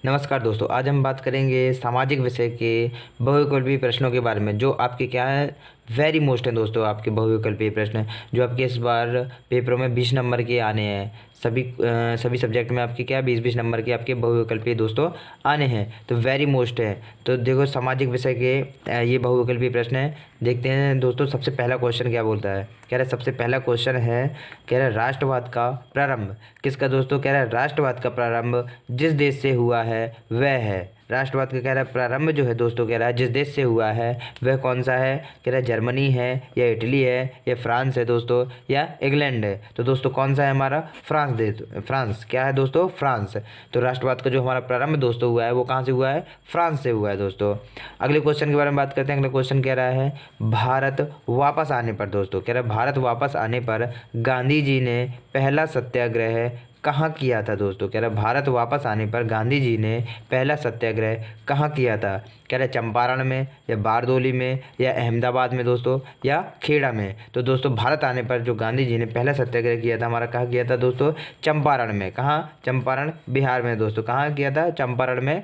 नमस्कार दोस्तों, आज हम बात करेंगे सामाजिक विषय के बहुविकल्पीय प्रश्नों के बारे में, जो आपके क्या है वेरी मोस्ट है दोस्तों। आपके बहुविकल्पीय प्रश्न जो आपके इस बार पेपरों में 20 नंबर के आने हैं। सभी सब्जेक्ट में आपके क्या 20-20 नंबर के आपके बहुविकल्पीय दोस्तों आने हैं, तो वेरी मोस्ट है। तो देखो सामाजिक विषय के ये बहुविकल्पीय प्रश्न है। देखते हैं दोस्तों, सबसे पहला क्वेश्चन क्या बोलता है। कह रहा है सबसे पहला क्वेश्चन है, कह रहा है राष्ट्रवाद का प्रारंभ किसका दोस्तों। कह रहा है राष्ट्रवाद का प्रारंभ जिस देश से हुआ है वह है। राष्ट्रवाद का कह रहा है प्रारंभ जो है दोस्तों, कह रहा है जिस देश से हुआ है वह कौन सा है। कह रहा है जर्मनी है या इटली है या फ्रांस है दोस्तों या इंग्लैंड है। तो दोस्तों कौन सा है हमारा फ्रांस देश। फ्रांस क्या है दोस्तों, फ्रांस। तो राष्ट्रवाद का जो हमारा प्रारंभ दोस्तों हुआ है वो कहाँ से हुआ है, फ्रांस से हुआ है दोस्तों। अगले क्वेश्चन के बारे में बात करते हैं। अगला क्वेश्चन कह रहा है भारत वापस आने पर दोस्तों, कह रहा है भारत वापस आने पर गांधी जी ने पहला सत्याग्रह कहाँ किया था दोस्तों। कह रहा है भारत वापस आने पर गांधी जी ने पहला सत्याग्रह कहाँ किया था। कह रहा है चंपारण में या बारदोली में या अहमदाबाद में दोस्तों या खेड़ा में। तो दोस्तों भारत आने पर जो गांधी जी ने पहला सत्याग्रह किया था हमारा, कहाँ किया था दोस्तों, चंपारण में। कहाँ, चंपारण बिहार में दोस्तों। कहाँ किया था, चंपारण में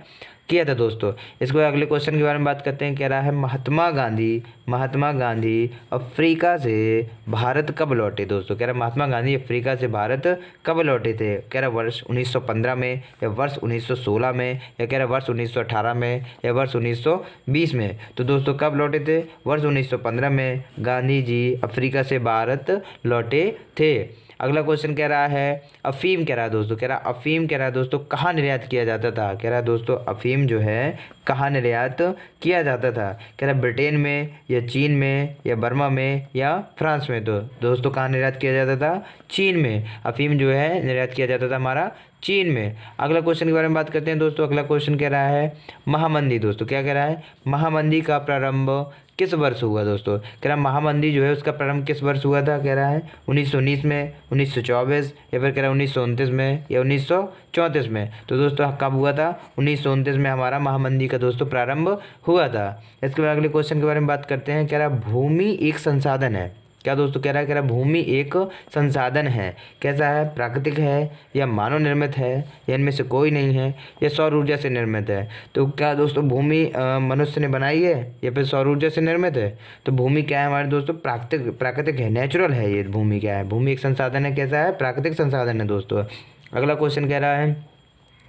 किया था दोस्तों। इसको अगले क्वेश्चन के बारे में बात करते हैं। कह रहा है महात्मा गांधी अफ्रीका से भारत कब लौटे दोस्तों। कह रहा है महात्मा गांधी अफ्रीका से भारत कब लौटे थे। कह रहा है वर्ष 1915 में या वर्ष 1916 में या कह रहा है वर्ष 1918 में या वर्ष 1920 में। तो दोस्तों कब लौटे थे, वर्ष 1915 में गांधी जी अफ्रीका से भारत लौटे थे। अगला क्वेश्चन कह रहा है अफीम, कह रहा है दोस्तों, कह रहा है अफीम, कह रहा है दोस्तों कहाँ निर्यात किया जाता था। कह रहा है दोस्तों अफीम जो है कहाँ निर्यात किया जाता था। कह रहा है ब्रिटेन में या चीन में या बर्मा में या फ्रांस में। तो दोस्तों कहाँ निर्यात किया जाता था, चीन में। अफीम जो है निर्यात किया जाता था हमारा चीन में। अगला क्वेश्चन के बारे में बात करते हैं दोस्तों। अगला क्वेश्चन कह रहा है महामंदी दोस्तों, क्या कह रहा है महामंदी का प्रारंभ किस वर्ष हुआ दोस्तों। कह रहा है महामंदी जो है उसका प्रारंभ किस वर्ष हुआ था। कह रहा है 1919 में, 1924 या फिर कह रहा है 1929 में या 1934 में। तो दोस्तों कब हुआ था, 1929 में हमारा महामंदी का दोस्तों प्रारंभ हुआ था। इसके बाद अगले क्वेश्चन के बारे में बात करते हैं। कह रहा है भूमि एक संसाधन है, क्या दोस्तों कह रहा है भूमि एक संसाधन है। कैसा है, प्राकृतिक है या मानव निर्मित है या इनमें से कोई नहीं है या सौर ऊर्जा से निर्मित है। तो क्या दोस्तों भूमि मनुष्य ने बनाई है या फिर सौर ऊर्जा से निर्मित है। तो भूमि क्या है हमारे दोस्तों, प्राकृतिक है, नेचुरल है। ये भूमि क्या है, भूमि एक संसाधन है। कैसा है, प्राकृतिक संसाधन है दोस्तों। अगला क्वेश्चन कह रहा है,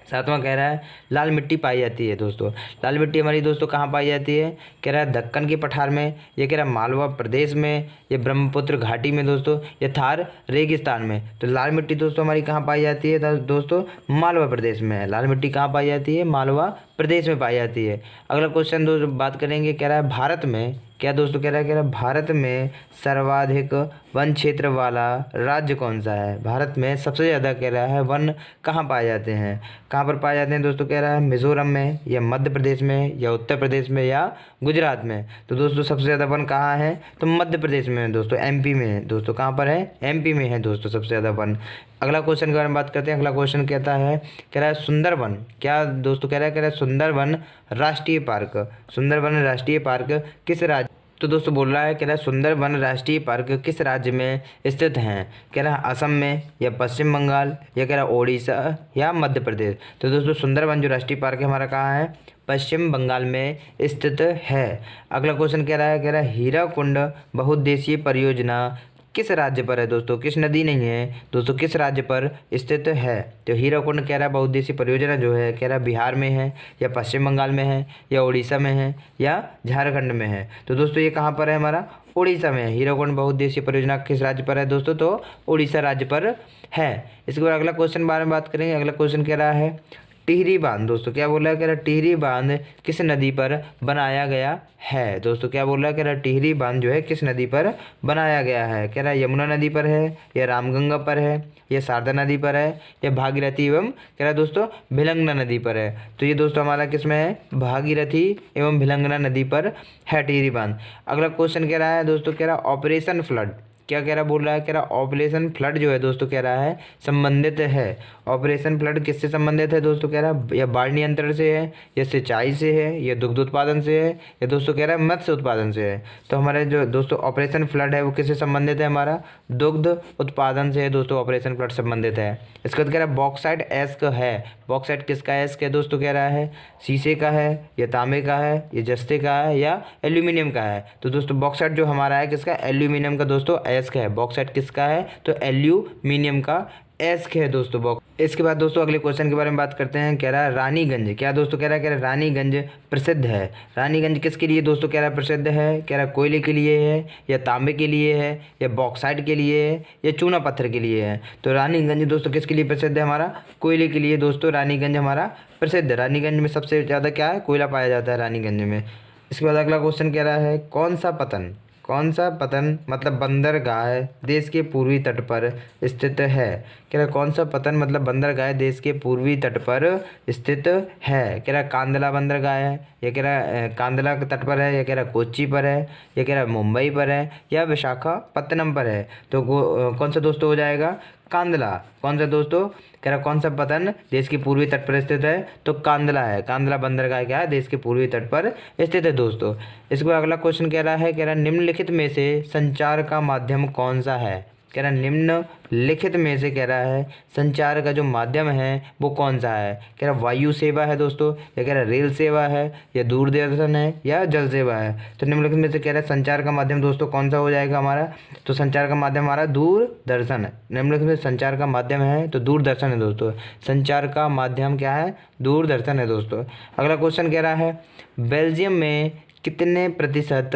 सातवां कह रहा है लाल मिट्टी पाई जाती है दोस्तों। लाल मिट्टी हमारी दोस्तों कहाँ पाई जाती है। कह रहा है दक्कन के पठार में, ये कह रहा है मालवा प्रदेश में, ये ब्रह्मपुत्र घाटी में दोस्तों, ये थार रेगिस्तान में। तो लाल मिट्टी दोस्तों हमारी कहाँ पाई जाती है दोस्तों, मालवा प्रदेश में है। लाल मिट्टी कहाँ पाई जाती है, मालवा प्रदेश में पाई जाती है। अगला क्वेश्चन दोस्तों बात करेंगे। कह रहा है भारत में क्या दोस्तों, कह रहा है भारत में सर्वाधिक वन क्षेत्र वाला राज्य कौन सा है। भारत में सबसे ज़्यादा कह रहा है वन कहाँ पाए जाते हैं, कहाँ पर पाए जाते हैं दोस्तों। कह रहा है मिजोरम में या मध्य प्रदेश में या उत्तर प्रदेश में या गुजरात में। तो दोस्तों सबसे ज़्यादा वन कहाँ है, तो मध्य प्रदेश में है दोस्तों, एमपी में है दोस्तों। कहाँ पर है, एमपी में है दोस्तों सबसे ज़्यादा वन। अगला क्वेश्चन के बारे में बात करते हैं। अगला क्वेश्चन कहता है, कह रहा है सुंदरवन, क्या दोस्तों कह रहा है सुंदरवन राष्ट्रीय पार्क, सुंदरवन राष्ट्रीय पार्क किस राज्य। तो दोस्तों बोल रहा है, कह रहा है सुंदरवन राष्ट्रीय पार्क किस राज्य में स्थित हैं। कह रहा है असम में या पश्चिम बंगाल या कह रहा है ओडिशा या मध्य प्रदेश। तो दोस्तों सुंदरवन जो राष्ट्रीय पार्क है हमारा कहाँ है, पश्चिम बंगाल में स्थित है। अगला क्वेश्चन कह रहा है हीराकुंड बहुउद्देशीय परियोजना किस राज्य पर है दोस्तों, किस नदी नहीं है दोस्तों, किस राज्य पर स्थित है। तो हीराकुंड कह रहा है बहुउद्देशीय परियोजना जो है कह रहा है बिहार में है या पश्चिम बंगाल में है या उड़ीसा में है या झारखंड में है। तो दोस्तों ये कहाँ पर है हमारा, उड़ीसा में है। हीराकुंड बहुउद्देशीय परियोजना किस राज्य पर है दोस्तों, तो उड़ीसा राज्य पर है। इसके बाद अगला क्वेश्चन बारे में बात करेंगे। अगला क्वेश्चन कह रहा है टिहरी बांध दोस्तों, क्या बोल रहा है, कह रहा है टिहरी बांध किस नदी पर बनाया गया है दोस्तों। क्या बोल रहा है, कह रहा है टिहरी बांध जो है किस नदी पर बनाया गया है। कह रहा है यमुना नदी पर है या रामगंगा पर है या शारदा नदी पर है या भागीरथी एवं कह रहा है दोस्तों भिलंगना नदी पर है। तो ये दोस्तों हमारा किस में है, भागीरथी एवं भिलंगना नदी पर है टिहरी बांध। अगला क्वेश्चन कह रहा है दोस्तों, कह रहा है ऑपरेशन फ्लड, क्या कह रहा बोल रहा है, कह रहा ऑपरेशन फ्लड जो है दोस्तों कह रहा है संबंधित है। ऑपरेशन फ्लड किससे संबंधित है दोस्तों, कह रहा है या बाढ़ नियंत्रण से है, या सिंचाई से है, या दुग्ध उत्पादन से है, या दोस्तों कह रहा है मत्स्य उत्पादन से है। तो हमारे जो दोस्तों ऑपरेशन फ्लड है वो किससे संबंधित है, हमारा दुग्ध उत्पादन से है दोस्तों ऑपरेशन फ्लड संबंधित है। इसके बाद कह रहा है बॉक्साइट एस्क है, बॉक्साइट किसका एस्क है दोस्तों, कह रहा है शीशे का है, या तांबे का है, या जस्ते का है, या एल्यूमिनियम का है। तो दोस्तों बॉक्साइट जो हमारा है किसका, एल्यूमिनियम का दोस्तों एस्क है। बॉक्साइट किसका है, तो एल्यूमिनियम का एस्क है दोस्तों बॉक्स। इसके बाद दोस्तों अगले क्वेश्चन के बारे में बात करते हैं। कह रहा है रानीगंज, क्या दोस्तों कह रहा है रानीगंज प्रसिद्ध है। रानीगंज किसके लिए दोस्तों कह रहा है प्रसिद्ध है, कह रहा है कोयले के लिए है, या तांबे के लिए है, या बॉक्साइट के लिए है, या चूना पत्थर के लिए है। तो रानीगंज दोस्तों किसके लिए प्रसिद्ध है, हमारा कोयले के लिए दोस्तों रानीगंज हमारा प्रसिद्ध है। रानीगंज में सबसे ज़्यादा क्या है, कोयला पाया जाता है रानीगंज में। इसके बाद अगला क्वेश्चन कह रहा है कौन सा पतन मतलब बंदरगाह देश के पूर्वी तट पर स्थित है। कह रहा कौन सा पतन मतलब बंदरगाह देश के पूर्वी तट पर स्थित है। कह रहा कांदला बंदरगाह है, या कह रहा कांदला के तट पर है, या कह रहा कोच्चि पर है, या कह रहा मुंबई पर है, या विशाखापत्तनम पर है। तो कौन सा दोस्तों हो जाएगा, कांदला। कौन सा दोस्तों कह रहा कौन सा पतन देश के पूर्वी तट पर स्थित है, तो कांदला है। कांदला बंदरगाह क्या है, देश के पूर्वी तट पर स्थित है दोस्तों। इसके बाद अगला क्वेश्चन कह रहा है निम्नलिखित में से संचार का माध्यम कौन सा है। कह रहा निम्नलिखित में से कह रहा है संचार का जो माध्यम है वो कौन सा है। कह रहा वायु सेवा है दोस्तों, या कह रहा रेल सेवा है, या दूरदर्शन है, या जल सेवा है। तो निम्नलिखित में से कह रहा है संचार का माध्यम दोस्तों कौन सा हो जाएगा हमारा, तो संचार का माध्यम हमारा दूरदर्शन है। निम्नलिखित में संचार का माध्यम है तो दूरदर्शन है दोस्तों। संचार का माध्यम क्या है, दूरदर्शन है दोस्तों। अगला क्वेश्चन कह रहा है बेल्जियम में कितने प्रतिशत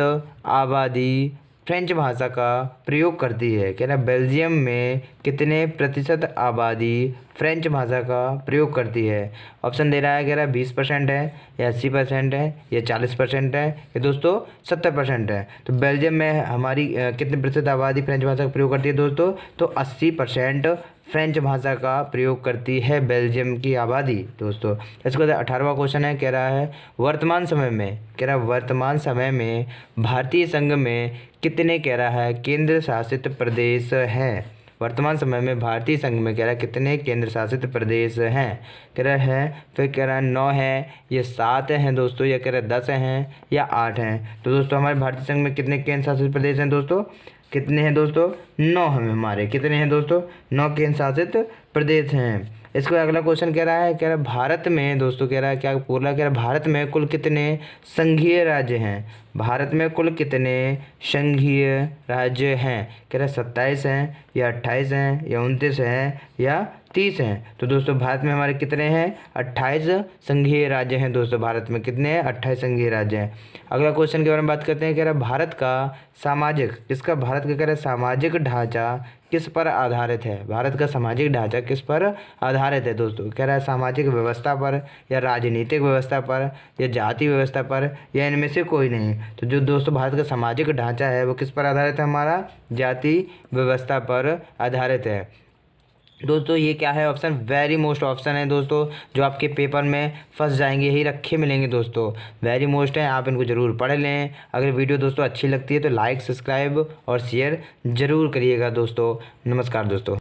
आबादी फ्रेंच भाषा का प्रयोग करती है। कह रहा है बेल्जियम में कितने प्रतिशत आबादी फ्रेंच भाषा का प्रयोग करती है। ऑप्शन दे रहा है, कह रहा है 20% है, या 80% है, या 40% है, या दोस्तों 70% है। तो बेल्जियम में हमारी कितने प्रतिशत आबादी फ्रेंच भाषा का प्रयोग करती है दोस्तों, तो 80% फ्रेंच भाषा का प्रयोग करती है बेल्जियम की आबादी दोस्तों। इसके बाद 18वां क्वेश्चन है, कह रहा है वर्तमान समय में भारतीय संघ में कितने कह रहा है केंद्र शासित प्रदेश हैं। वर्तमान समय में भारतीय संघ में कह रहा है कितने केंद्र शासित प्रदेश हैं। कह रहा है फिर कह रहा है 9 है, ये 7 हैं दोस्तों, या कह रहा है 10 हैं, या 8 हैं। तो दोस्तों हमारे भारतीय संघ में कितने केंद्र शासित प्रदेश हैं दोस्तों, कितने हैं दोस्तों, 9 हमें हमारे कितने हैं दोस्तों, 9 केंद्र शासित प्रदेश हैं। इसको अगला क्वेश्चन कह रहा है भारत में दोस्तों कह रहा है क्या बोल रहा है, कह रहा है भारत में कुल कितने संघीय राज्य हैं। भारत में कुल कितने संघीय राज्य हैं। कह रहा है 27 हैं, या 28 हैं, या 29 हैं, या 30 हैं। तो दोस्तों भारत में हमारे कितने हैं, 28 संघीय राज्य हैं दोस्तों। भारत में कितने हैं, 28 संघीय राज्य हैं। अगला क्वेश्चन के बारे में बात करते हैं। कह रहा है भारत का सामाजिक कह रहा है सामाजिक ढांचा किस पर आधारित है। भारत का सामाजिक ढांचा किस पर आधारित है दोस्तों। कह रहा है सामाजिक व्यवस्था पर, या राजनीतिक व्यवस्था पर, या जाति व्यवस्था पर, या इनमें से कोई नहीं। तो जो दोस्तों भारत का सामाजिक ढांचा है वो किस पर आधारित है, हमारा जाति व्यवस्था पर आधारित है दोस्तों। ये क्या है ऑप्शन, वेरी मोस्ट ऑप्शन है दोस्तों, जो आपके पेपर में फंस जाएंगे, यही रखे मिलेंगे दोस्तों, वेरी मोस्ट है, आप इनको ज़रूर पढ़ लें। अगर वीडियो दोस्तों अच्छी लगती है तो लाइक, सब्सक्राइब और शेयर ज़रूर करिएगा दोस्तों। नमस्कार दोस्तों।